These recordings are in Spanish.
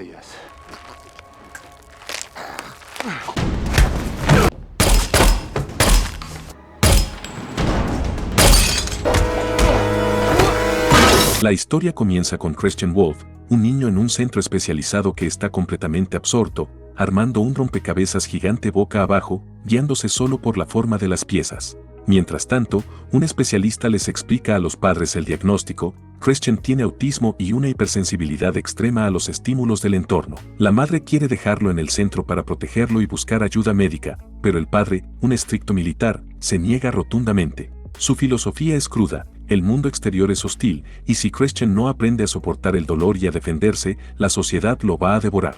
ellas. La historia comienza con Christian Wolf, un niño en un centro especializado que está completamente absorto, armando un rompecabezas gigante boca abajo, guiándose solo por la forma de las piezas. Mientras tanto, un especialista les explica a los padres el diagnóstico. Christian tiene autismo y una hipersensibilidad extrema a los estímulos del entorno. La madre quiere dejarlo en el centro para protegerlo y buscar ayuda médica, pero el padre, un estricto militar, se niega rotundamente. Su filosofía es cruda, el mundo exterior es hostil, y si Christian no aprende a soportar el dolor y a defenderse, la sociedad lo va a devorar.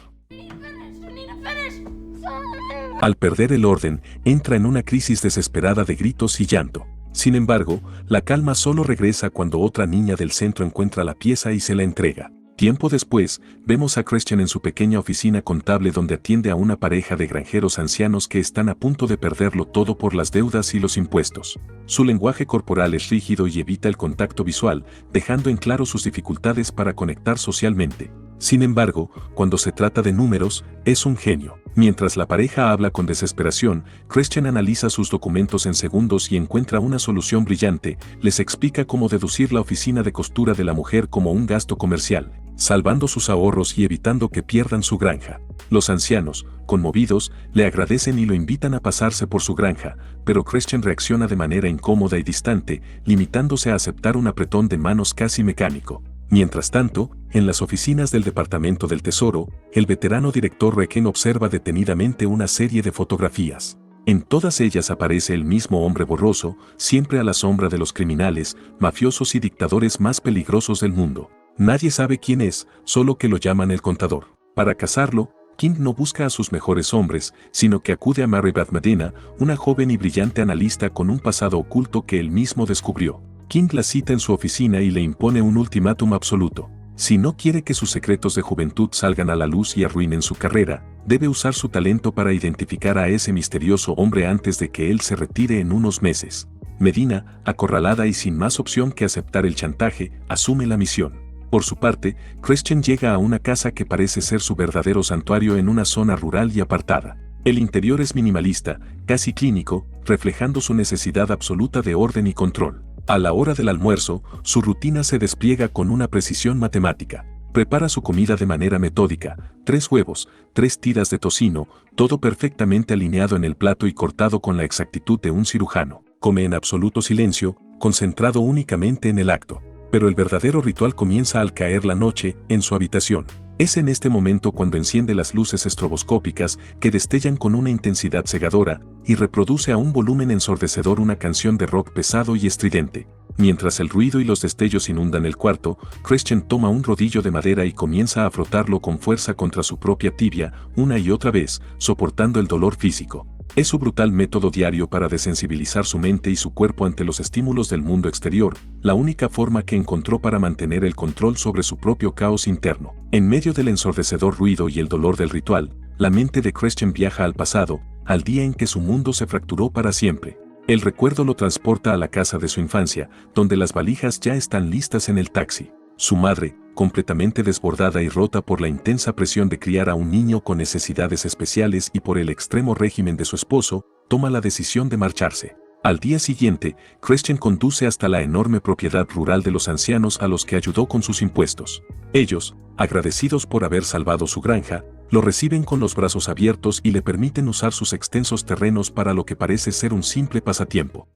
Al perder el orden, entra en una crisis desesperada de gritos y llanto. Sin embargo, la calma solo regresa cuando otra niña del centro encuentra la pieza y se la entrega. Tiempo después, vemos a Christian en su pequeña oficina contable donde atiende a una pareja de granjeros ancianos que están a punto de perderlo todo por las deudas y los impuestos. Su lenguaje corporal es rígido y evita el contacto visual, dejando en claro sus dificultades para conectar socialmente. Sin embargo, cuando se trata de números, es un genio. Mientras la pareja habla con desesperación, Christian analiza sus documentos en segundos y encuentra una solución brillante. Les explica cómo deducir la oficina de costura de la mujer como un gasto comercial, salvando sus ahorros y evitando que pierdan su granja. Los ancianos, conmovidos, le agradecen y lo invitan a pasarse por su granja, pero Christian reacciona de manera incómoda y distante, limitándose a aceptar un apretón de manos casi mecánico. Mientras tanto, en las oficinas del Departamento del Tesoro, el veterano director Requiem observa detenidamente una serie de fotografías. En todas ellas aparece el mismo hombre borroso, siempre a la sombra de los criminales, mafiosos y dictadores más peligrosos del mundo. Nadie sabe quién es, solo que lo llaman el contador. Para cazarlo, King no busca a sus mejores hombres, sino que acude a Mary Beth Medina, una joven y brillante analista con un pasado oculto que él mismo descubrió. King la cita en su oficina y le impone un ultimátum absoluto. Si no quiere que sus secretos de juventud salgan a la luz y arruinen su carrera, debe usar su talento para identificar a ese misterioso hombre antes de que él se retire en unos meses. Medina, acorralada y sin más opción que aceptar el chantaje, asume la misión. Por su parte, Christian llega a una casa que parece ser su verdadero santuario en una zona rural y apartada. El interior es minimalista, casi clínico, reflejando su necesidad absoluta de orden y control. A la hora del almuerzo, su rutina se despliega con una precisión matemática. Prepara su comida de manera metódica, 3 huevos, 3 tiras de tocino, todo perfectamente alineado en el plato y cortado con la exactitud de un cirujano. Come en absoluto silencio, concentrado únicamente en el acto. Pero el verdadero ritual comienza al caer la noche, en su habitación. Es en este momento cuando enciende las luces estroboscópicas que destellan con una intensidad cegadora y reproduce a un volumen ensordecedor una canción de rock pesado y estridente. Mientras el ruido y los destellos inundan el cuarto, Christian toma un rodillo de madera y comienza a frotarlo con fuerza contra su propia tibia, una y otra vez, soportando el dolor físico. Es su brutal método diario para desensibilizar su mente y su cuerpo ante los estímulos del mundo exterior, la única forma que encontró para mantener el control sobre su propio caos interno. En medio del ensordecedor ruido y el dolor del ritual, la mente de Christian viaja al pasado, al día en que su mundo se fracturó para siempre. El recuerdo lo transporta a la casa de su infancia, donde las valijas ya están listas en el taxi. Su madre, completamente desbordada y rota por la intensa presión de criar a un niño con necesidades especiales y por el extremo régimen de su esposo, toma la decisión de marcharse. Al día siguiente, Christian conduce hasta la enorme propiedad rural de los ancianos a los que ayudó con sus impuestos. Ellos, agradecidos por haber salvado su granja, lo reciben con los brazos abiertos y le permiten usar sus extensos terrenos para lo que parece ser un simple pasatiempo.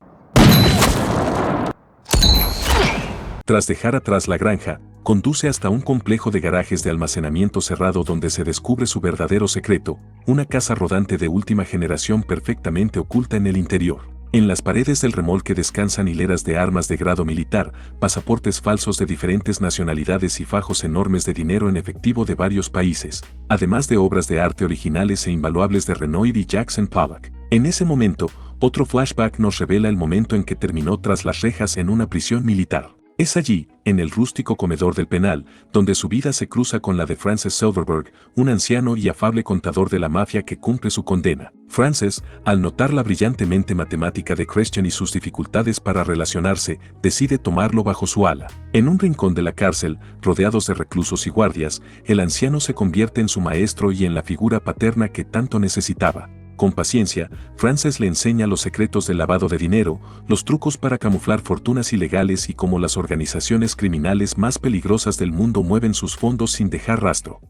Tras dejar atrás la granja, conduce hasta un complejo de garajes de almacenamiento cerrado donde se descubre su verdadero secreto, una casa rodante de última generación perfectamente oculta en el interior. En las paredes del remolque descansan hileras de armas de grado militar, pasaportes falsos de diferentes nacionalidades y fajos enormes de dinero en efectivo de varios países, además de obras de arte originales e invaluables de Renoir y Jackson Pollock. En ese momento, otro flashback nos revela el momento en que terminó tras las rejas en una prisión militar. Es allí, en el rústico comedor del penal, donde su vida se cruza con la de Frances Silverberg, un anciano y afable contador de la mafia que cumple su condena. Frances, al notar la brillantemente matemática de Christian y sus dificultades para relacionarse, decide tomarlo bajo su ala. En un rincón de la cárcel, rodeados de reclusos y guardias, el anciano se convierte en su maestro y en la figura paterna que tanto necesitaba. Con paciencia, Frances le enseña los secretos del lavado de dinero, los trucos para camuflar fortunas ilegales y cómo las organizaciones criminales más peligrosas del mundo mueven sus fondos sin dejar rastro.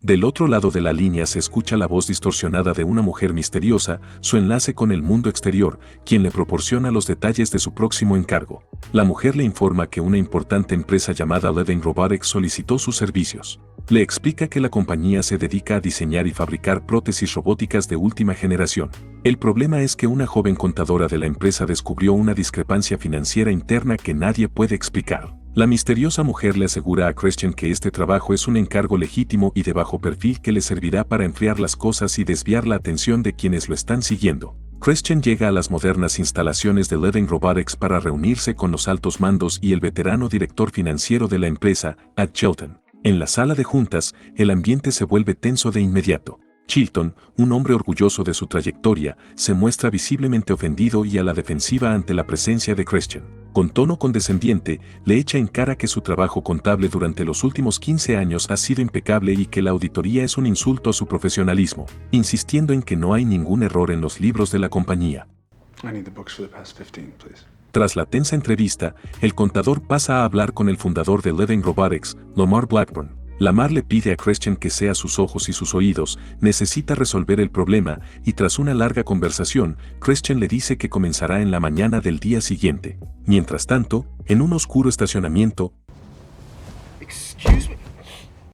Del otro lado de la línea se escucha la voz distorsionada de una mujer misteriosa, su enlace con el mundo exterior, quien le proporciona los detalles de su próximo encargo. La mujer le informa que una importante empresa llamada Living Robotics solicitó sus servicios. Le explica que la compañía se dedica a diseñar y fabricar prótesis robóticas de última generación. El problema es que una joven contadora de la empresa descubrió una discrepancia financiera interna que nadie puede explicar. La misteriosa mujer le asegura a Christian que este trabajo es un encargo legítimo y de bajo perfil que le servirá para enfriar las cosas y desviar la atención de quienes lo están siguiendo. Christian llega a las modernas instalaciones de Living Robotics para reunirse con los altos mandos y el veterano director financiero de la empresa, Ed Chilton. En la sala de juntas, el ambiente se vuelve tenso de inmediato. Chilton, un hombre orgulloso de su trayectoria, se muestra visiblemente ofendido y a la defensiva ante la presencia de Christian. Con tono condescendiente, le echa en cara que su trabajo contable durante los últimos 15 años ha sido impecable y que la auditoría es un insulto a su profesionalismo, insistiendo en que no hay ningún error en los libros de la compañía. Tras la tensa entrevista, el contador pasa a hablar con el fundador de Living Robotics, Lamar Blackburn. Lamar le pide a Christian que sea sus ojos y sus oídos, necesita resolver el problema, y tras una larga conversación, Christian le dice que comenzará en la mañana del día siguiente. Mientras tanto, en un oscuro estacionamiento,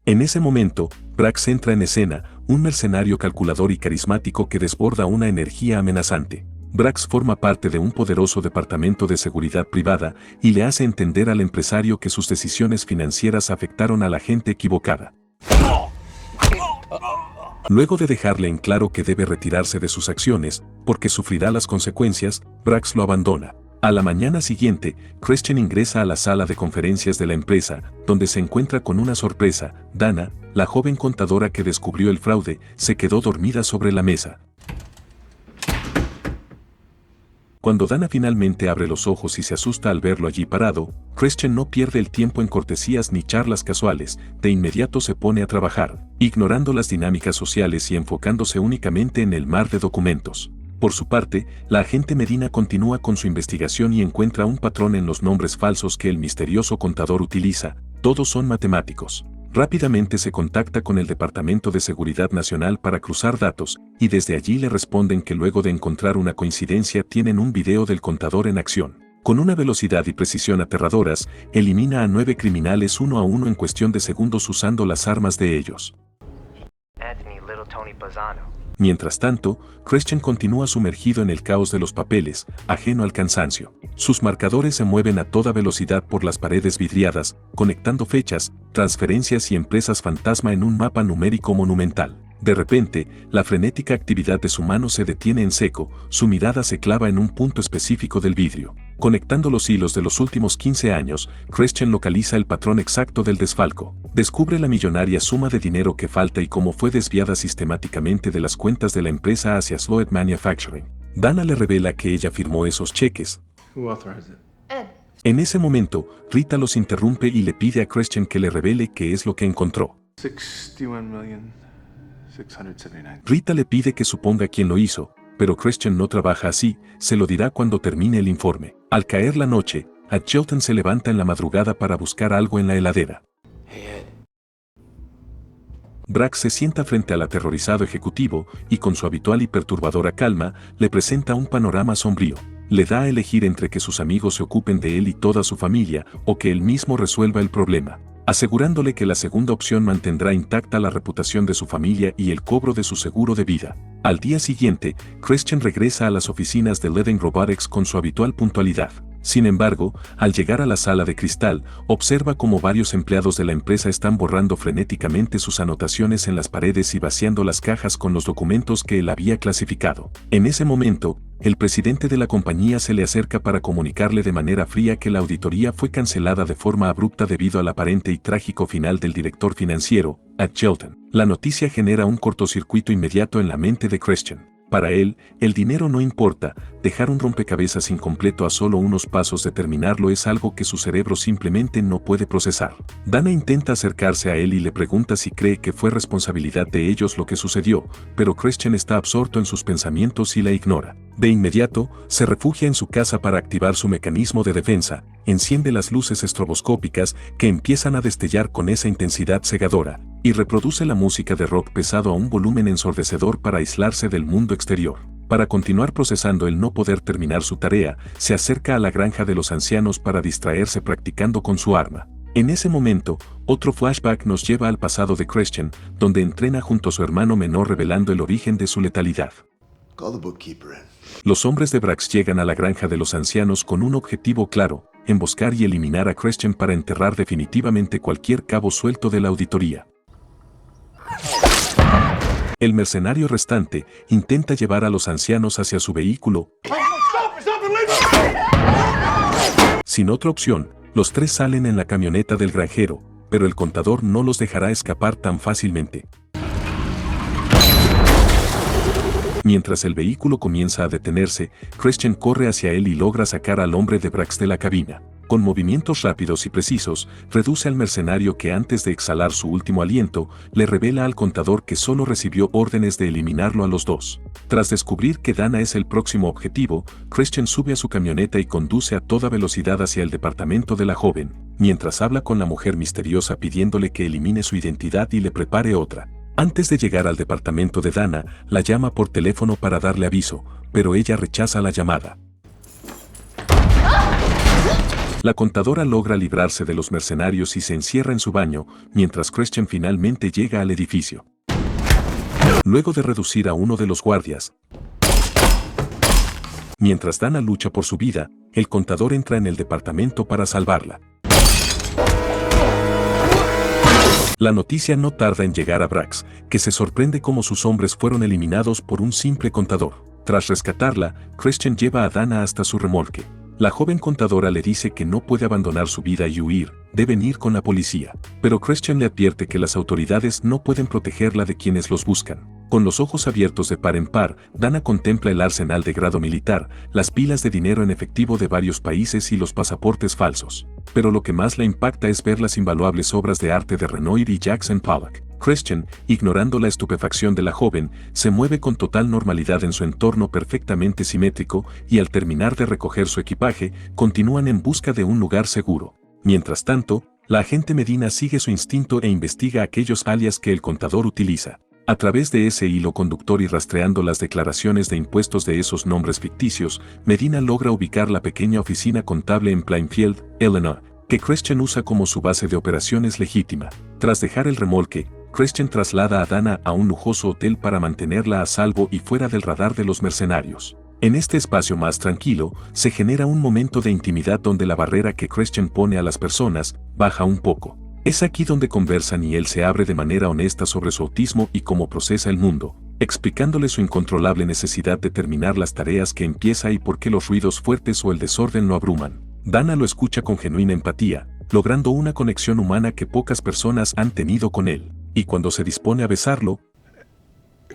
en ese momento, Brax entra en escena, un mercenario calculador y carismático que desborda una energía amenazante. Brax forma parte de un poderoso departamento de seguridad privada y le hace entender al empresario que sus decisiones financieras afectaron a la gente equivocada. Luego de dejarle en claro que debe retirarse de sus acciones, porque sufrirá las consecuencias, Brax lo abandona. A la mañana siguiente, Christian ingresa a la sala de conferencias de la empresa, donde se encuentra con una sorpresa. Dana, la joven contadora que descubrió el fraude, se quedó dormida sobre la mesa. Cuando Dana finalmente abre los ojos y se asusta al verlo allí parado, Christian no pierde el tiempo en cortesías ni charlas casuales, de inmediato se pone a trabajar, ignorando las dinámicas sociales y enfocándose únicamente en el mar de documentos. Por su parte, la agente Medina continúa con su investigación y encuentra un patrón en los nombres falsos que el misterioso contador utiliza, todos son matemáticos. Rápidamente se contacta con el Departamento de Seguridad Nacional para cruzar datos, y desde allí le responden que luego de encontrar una coincidencia tienen un video del contador en acción. Con una velocidad y precisión aterradoras, elimina a 9 criminales uno a uno en cuestión de segundos usando las armas de ellos. Mientras tanto, Christian continúa sumergido en el caos de los papeles, ajeno al cansancio. Sus marcadores se mueven a toda velocidad por las paredes vidriadas, conectando fechas, transferencias y empresas fantasma en un mapa numérico monumental. De repente, la frenética actividad de su mano se detiene en seco, su mirada se clava en un punto específico del vidrio. Conectando los hilos de los últimos 15 años, Christian localiza el patrón exacto del desfalco. Descubre la millonaria suma de dinero que falta y cómo fue desviada sistemáticamente de las cuentas de la empresa hacia Sloat Manufacturing. Dana le revela que ella firmó esos cheques. Ed. En ese momento, Rita los interrumpe y le pide a Christian que le revele qué es lo que encontró. 61,679,000. Rita le pide que suponga quién lo hizo, pero Christian no trabaja así, se lo dirá cuando termine el informe. Al caer la noche, Ed Chilton se levanta en la madrugada para buscar algo en la heladera. Hey Ed, Brax se sienta frente al aterrorizado ejecutivo y con su habitual y perturbadora calma, le presenta un panorama sombrío. Le da a elegir entre que sus amigos se ocupen de él y toda su familia, o que él mismo resuelva el problema, asegurándole que la segunda opción mantendrá intacta la reputación de su familia y el cobro de su seguro de vida. Al día siguiente, Christian regresa a las oficinas de Living Robotics con su habitual puntualidad. Sin embargo, al llegar a la sala de cristal, observa cómo varios empleados de la empresa están borrando frenéticamente sus anotaciones en las paredes y vaciando las cajas con los documentos que él había clasificado. En ese momento, el presidente de la compañía se le acerca para comunicarle de manera fría que la auditoría fue cancelada de forma abrupta debido al aparente y trágico final del director financiero, Ed Shelton. La noticia genera un cortocircuito inmediato en la mente de Christian. Para él, el dinero no importa, dejar un rompecabezas incompleto a solo unos pasos de terminarlo es algo que su cerebro simplemente no puede procesar. Dana intenta acercarse a él y le pregunta si cree que fue responsabilidad de ellos lo que sucedió, pero Christian está absorto en sus pensamientos y la ignora. De inmediato, se refugia en su casa para activar su mecanismo de defensa, enciende las luces estroboscópicas que empiezan a destellar con esa intensidad cegadora, y reproduce la música de rock pesado a un volumen ensordecedor para aislarse del mundo exterior. Para continuar procesando el no poder terminar su tarea, se acerca a la granja de los ancianos para distraerse practicando con su arma. En ese momento, otro flashback nos lleva al pasado de Christian, donde entrena junto a su hermano menor revelando el origen de su letalidad. Call the bookkeeper in. Los hombres de Brax llegan a la granja de los ancianos con un objetivo claro: emboscar y eliminar a Christian para enterrar definitivamente cualquier cabo suelto de la auditoría. El mercenario restante intenta llevar a los ancianos hacia su vehículo. Sin otra opción, los tres salen en la camioneta del granjero, pero el contador no los dejará escapar tan fácilmente. Mientras el vehículo comienza a detenerse, Christian corre hacia él y logra sacar al hombre de Brax de la cabina. Con movimientos rápidos y precisos, reduce al mercenario que antes de exhalar su último aliento, le revela al contador que solo recibió órdenes de eliminarlo a los dos. Tras descubrir que Dana es el próximo objetivo, Christian sube a su camioneta y conduce a toda velocidad hacia el departamento de la joven, mientras habla con la mujer misteriosa pidiéndole que elimine su identidad y le prepare otra. Antes de llegar al departamento de Dana, la llama por teléfono para darle aviso, pero ella rechaza la llamada. La contadora logra librarse de los mercenarios y se encierra en su baño, mientras Christian finalmente llega al edificio. Luego de reducir a uno de los guardias, mientras Dana lucha por su vida, el contador entra en el departamento para salvarla. La noticia no tarda en llegar a Brax, que se sorprende cómo sus hombres fueron eliminados por un simple contador. Tras rescatarla, Christian lleva a Dana hasta su remolque. La joven contadora le dice que no puede abandonar su vida y huir, deben ir con la policía. Pero Christian le advierte que las autoridades no pueden protegerla de quienes los buscan. Con los ojos abiertos de par en par, Dana contempla el arsenal de grado militar, las pilas de dinero en efectivo de varios países y los pasaportes falsos. Pero lo que más la impacta es ver las invaluables obras de arte de Renoir y Jackson Pollock. Christian, ignorando la estupefacción de la joven, se mueve con total normalidad en su entorno perfectamente simétrico y al terminar de recoger su equipaje, continúan en busca de un lugar seguro. Mientras tanto, la agente Medina sigue su instinto e investiga aquellos alias que el contador utiliza. A través de ese hilo conductor y rastreando las declaraciones de impuestos de esos nombres ficticios, Medina logra ubicar la pequeña oficina contable en Plainfield, Illinois, que Christian usa como su base de operaciones legítima. Tras dejar el remolque, Christian traslada a Dana a un lujoso hotel para mantenerla a salvo y fuera del radar de los mercenarios. En este espacio más tranquilo, se genera un momento de intimidad donde la barrera que Christian pone a las personas baja un poco. Es aquí donde conversan y él se abre de manera honesta sobre su autismo y cómo procesa el mundo, explicándole su incontrolable necesidad de terminar las tareas que empieza y por qué los ruidos fuertes o el desorden lo abruman. Dana lo escucha con genuina empatía, logrando una conexión humana que pocas personas han tenido con él. Y cuando se dispone a besarlo,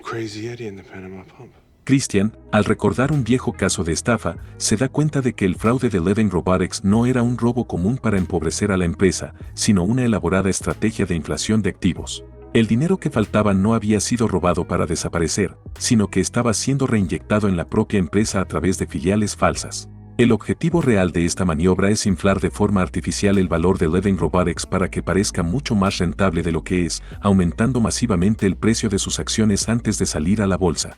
Crazy Eddie in the Panama Pump. Christian, al recordar un viejo caso de estafa, se da cuenta de que el fraude de Living Robotics no era un robo común para empobrecer a la empresa, sino una elaborada estrategia de inflación de activos. El dinero que faltaba no había sido robado para desaparecer, sino que estaba siendo reinyectado en la propia empresa a través de filiales falsas. El objetivo real de esta maniobra es inflar de forma artificial el valor de Living Robotics para que parezca mucho más rentable de lo que es, aumentando masivamente el precio de sus acciones antes de salir a la bolsa.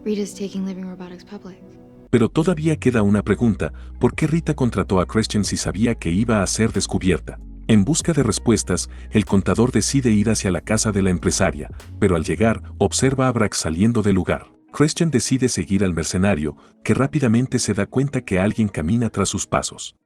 Rita's taking Living Robotics public. Pero todavía queda una pregunta: ¿por qué Rita contrató a Christian si sabía que iba a ser descubierta? En busca de respuestas, el contador decide ir hacia la casa de la empresaria, pero al llegar, observa a Brax saliendo del lugar. Christian decide seguir al mercenario, que rápidamente se da cuenta que alguien camina tras sus pasos.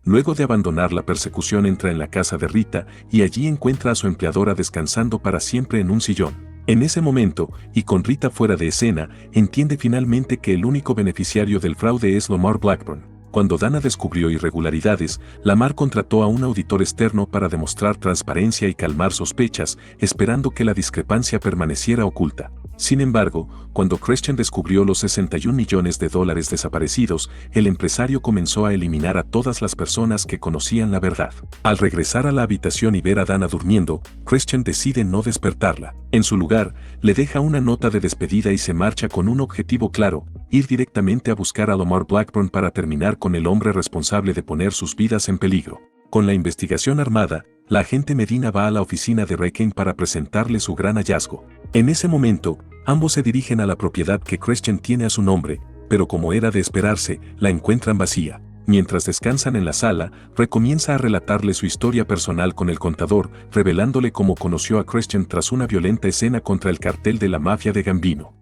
Luego de abandonar la persecución entra en la casa de Rita y allí encuentra a su empleadora descansando para siempre en un sillón. En ese momento, y con Rita fuera de escena, entiende finalmente que el único beneficiario del fraude es Lamar Blackburn. Cuando Dana descubrió irregularidades, Lamar contrató a un auditor externo para demostrar transparencia y calmar sospechas, esperando que la discrepancia permaneciera oculta. Sin embargo, cuando Christian descubrió los 61 millones de dólares desaparecidos, el empresario comenzó a eliminar a todas las personas que conocían la verdad. Al regresar a la habitación y ver a Dana durmiendo, Christian decide no despertarla. En su lugar, le deja una nota de despedida y se marcha con un objetivo claro: ir directamente a buscar a Lamar Blackburn para terminar con el hombre responsable de poner sus vidas en peligro. Con la investigación armada, la agente Medina va a la oficina de Raken para presentarle su gran hallazgo. En ese momento, ambos se dirigen a la propiedad que Christian tiene a su nombre, pero como era de esperarse, la encuentran vacía. Mientras descansan en la sala, recomienza a relatarle su historia personal con el contador, revelándole cómo conoció a Christian tras una violenta escena contra el cartel de la mafia de Gambino.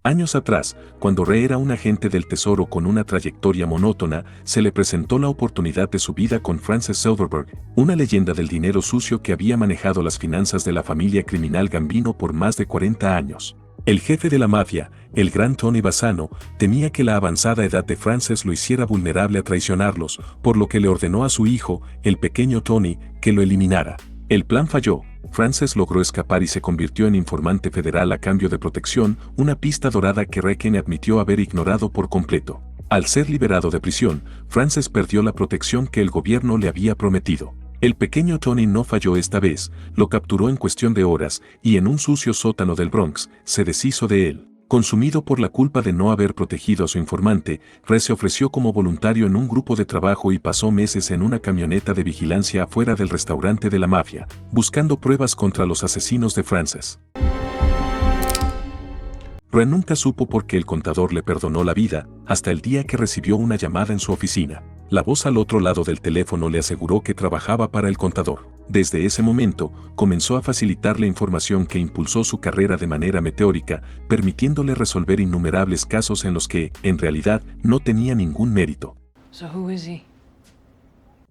Años atrás, cuando Ray era un agente del tesoro con una trayectoria monótona, se le presentó la oportunidad de su vida con Frances Silverberg, una leyenda del dinero sucio que había manejado las finanzas de la familia criminal Gambino por más de 40 años. El jefe de la mafia, el gran Tony Bassano, temía que la avanzada edad de Frances lo hiciera vulnerable a traicionarlos, por lo que le ordenó a su hijo, el pequeño Tony, que lo eliminara. El plan falló. Frances logró escapar y se convirtió en informante federal a cambio de protección, una pista dorada que Raken admitió haber ignorado por completo. Al ser liberado de prisión, Frances perdió la protección que el gobierno le había prometido. El pequeño Tony no falló esta vez, lo capturó en cuestión de horas y en un sucio sótano del Bronx, se deshizo de él. Consumido por la culpa de no haber protegido a su informante, Ray se ofreció como voluntario en un grupo de trabajo y pasó meses en una camioneta de vigilancia afuera del restaurante de la mafia, buscando pruebas contra los asesinos de Frances. Ray nunca supo por qué el contador le perdonó la vida, hasta el día que recibió una llamada en su oficina. La voz al otro lado del teléfono le aseguró que trabajaba para el contador. Desde ese momento, comenzó a facilitarle información que impulsó su carrera de manera meteórica, permitiéndole resolver innumerables casos en los que, en realidad, no tenía ningún mérito. So who is he?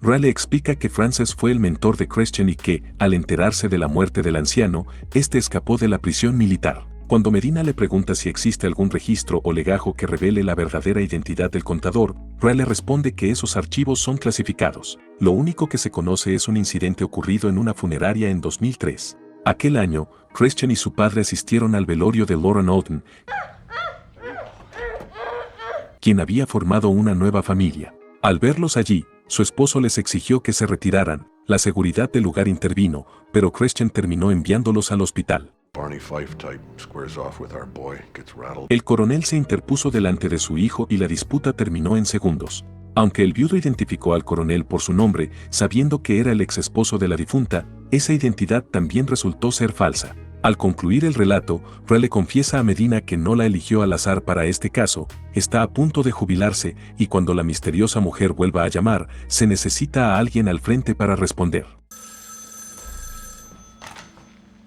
Ray le explica que Frances fue el mentor de Christian y que, al enterarse de la muerte del anciano, este escapó de la prisión militar. Cuando Medina le pregunta si existe algún registro o legajo que revele la verdadera identidad del contador, Ray le responde que esos archivos son clasificados. Lo único que se conoce es un incidente ocurrido en una funeraria en 2003. Aquel año, Christian y su padre asistieron al velorio de Lauren Alton, quien había formado una nueva familia. Al verlos allí, su esposo les exigió que se retiraran. La seguridad del lugar intervino, pero Christian terminó enviándolos al hospital. Barney Fife type squares off with our boy, gets rattled. El coronel se interpuso delante de su hijo y la disputa terminó en segundos. Aunque el viudo identificó al coronel por su nombre, sabiendo que era el ex esposo de la difunta, esa identidad también resultó ser falsa. Al concluir el relato, Ray le confiesa a Medina que no la eligió al azar para este caso, está a punto de jubilarse y cuando la misteriosa mujer vuelva a llamar, se necesita a alguien al frente para responder.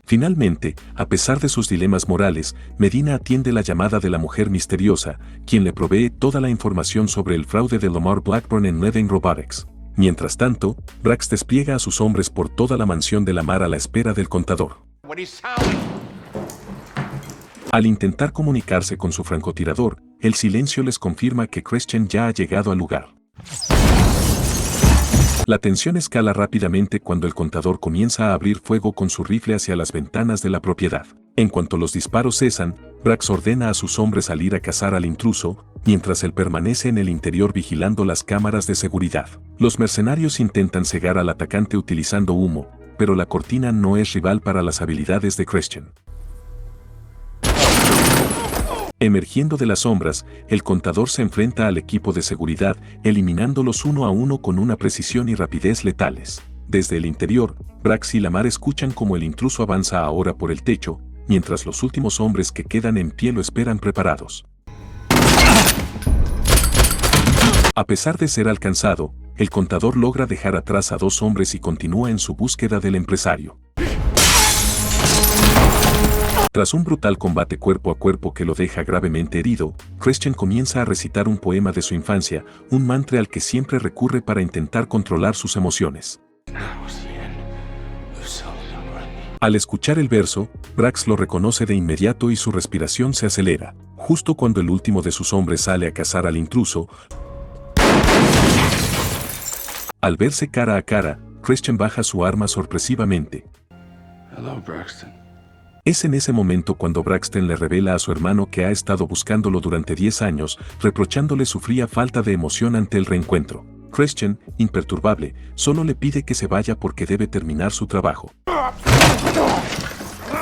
Finalmente, a pesar de sus dilemas morales, Medina atiende la llamada de la mujer misteriosa, quien le provee toda la información sobre el fraude de Lamar Blackburn en Levin Robotics. Mientras tanto, Brax despliega a sus hombres por toda la mansión de Lamar a la espera del contador. Al intentar comunicarse con su francotirador, el silencio les confirma que Christian ya ha llegado al lugar. La tensión escala rápidamente cuando el contador comienza a abrir fuego con su rifle hacia las ventanas de la propiedad. En cuanto los disparos cesan, Brax ordena a sus hombres salir a cazar al intruso, mientras él permanece en el interior vigilando las cámaras de seguridad. Los mercenarios intentan cegar al atacante utilizando humo, pero la cortina no es rival para las habilidades de Christian. Emergiendo de las sombras, el contador se enfrenta al equipo de seguridad, eliminándolos uno a uno con una precisión y rapidez letales. Desde el interior, Brax y Lamar escuchan cómo el intruso avanza ahora por el techo, mientras los últimos hombres que quedan en pie lo esperan preparados. A pesar de ser alcanzado, el contador logra dejar atrás a dos hombres y continúa en su búsqueda del empresario. Tras un brutal combate cuerpo a cuerpo que lo deja gravemente herido, Christian comienza a recitar un poema de su infancia, un mantra al que siempre recurre para intentar controlar sus emociones. Al escuchar el verso, Brax lo reconoce de inmediato y su respiración se acelera. Justo cuando el último de sus hombres sale a cazar al intruso, al verse cara a cara, Christian baja su arma sorpresivamente. Hello, Braxton. Es en ese momento cuando Braxton le revela a su hermano que ha estado buscándolo durante 10 años, reprochándole su fría falta de emoción ante el reencuentro. Christian, imperturbable, solo le pide que se vaya porque debe terminar su trabajo.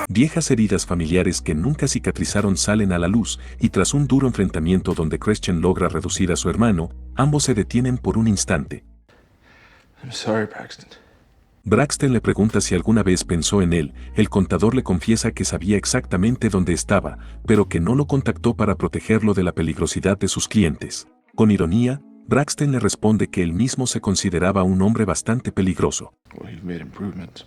Viejas heridas familiares que nunca cicatrizaron salen a la luz, y tras un duro enfrentamiento donde Christian logra reducir a su hermano, ambos se detienen por un instante. I'm sorry, Braxton. Braxton le pregunta si alguna vez pensó en él, el contador le confiesa que sabía exactamente dónde estaba, pero que no lo contactó para protegerlo de la peligrosidad de sus clientes. Con ironía, Braxton le responde que él mismo se consideraba un hombre bastante peligroso. Well, you've made improvements.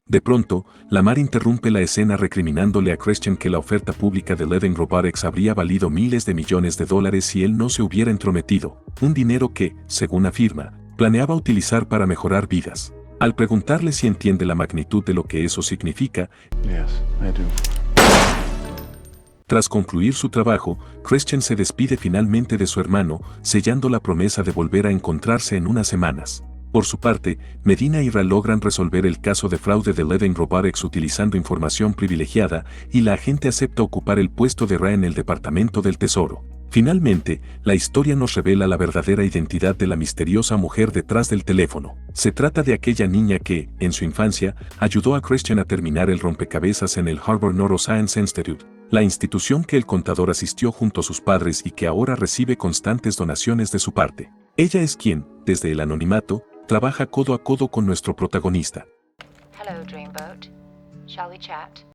De pronto, Lamar interrumpe la escena recriminándole a Christian que la oferta pública de Levin Robotics habría valido miles de millones de dólares si él no se hubiera entrometido, un dinero que, según afirma, planeaba utilizar para mejorar vidas. Al preguntarle si entiende la magnitud de lo que eso significa, Yes, I do. tras concluir su trabajo, Christian se despide finalmente de su hermano, sellando la promesa de volver a encontrarse en unas semanas. Por su parte, Medina y Ra logran resolver el caso de fraude de Levin Robotics utilizando información privilegiada, y la agente acepta ocupar el puesto de Ra en el Departamento del Tesoro. Finalmente, la historia nos revela la verdadera identidad de la misteriosa mujer detrás del teléfono. Se trata de aquella niña que, en su infancia, ayudó a Christian a terminar el rompecabezas en el Harvard Neuroscience Institute, la institución que el contador asistió junto a sus padres y que ahora recibe constantes donaciones de su parte. Ella es quien, desde el anonimato, trabaja codo a codo con nuestro protagonista. Hello, Dreamboat. Shall we chat?